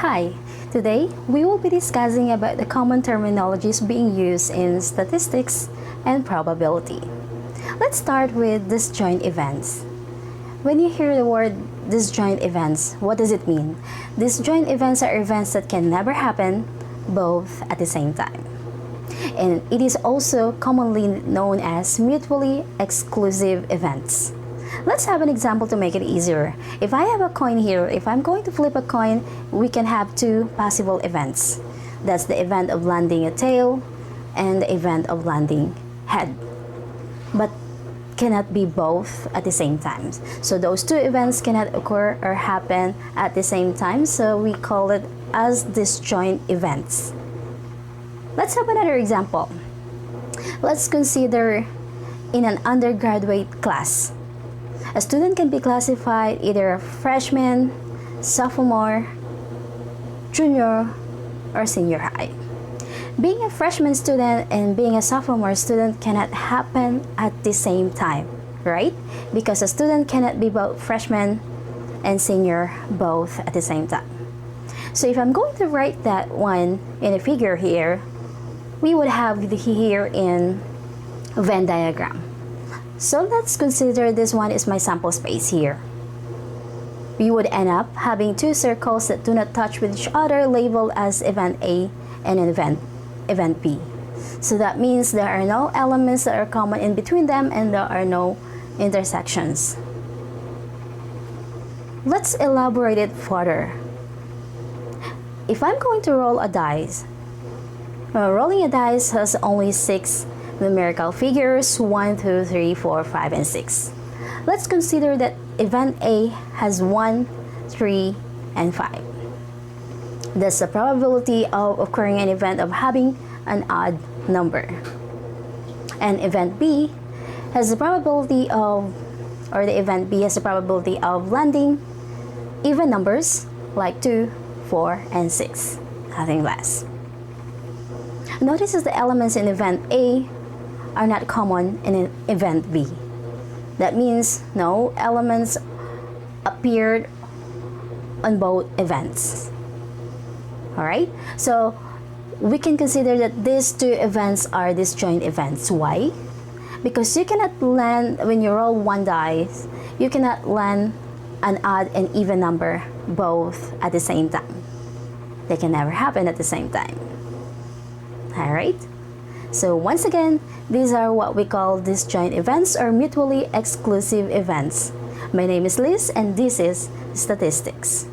Hi, today we will be discussing about the common terminologies being used in statistics and probability. Let's start with disjoint events. When you hear the word disjoint events, what does it mean? Disjoint events are events that can never happen both at the same time. And it is also commonly known as mutually exclusive events. Let's have an example to make it easier. If I have a coin here, if I'm going to flip a coin, we can have two possible events. That's the event of landing a tail and the event of landing head. But cannot be both at the same time. So those two events cannot occur or happen at the same time, so we call it as disjoint events. Let's have another example. Let's consider in an undergraduate class. A student can be classified either a freshman, sophomore, junior, or senior high. Being a freshman student and being a sophomore student cannot happen at the same time, right? Because a student cannot be both freshman and senior both at the same time. So if I'm going to write that one in a figure here, we would have here in Venn diagram. So let's consider this one is my sample space here. We would end up having two circles that do not touch with each other labeled as event A and event B. So that means there are no elements that are common in between them and there are no intersections. Let's elaborate it further. If I'm going to roll a dice, rolling a dice has only 6 numerical figures, 1, 2, 3, 4, 5, and 6. Let's consider that event A has 1, 3, and 5. That's the probability of occurring an event of having an odd number. And event B has the probability of, or the event B has the probability of landing even numbers like 2, 4, and 6, nothing less. Notice that the elements in event A are not common in event B. That means no elements appeared on both events. Alright, so we can consider that these two events are disjoint events. Why? Because you cannot land, when you roll one dice, you cannot land an odd and even number both at the same time. They can never happen at the same time. Alright? So once again, these are what we call disjoint events or mutually exclusive events. My name is Liz and this is Statistics.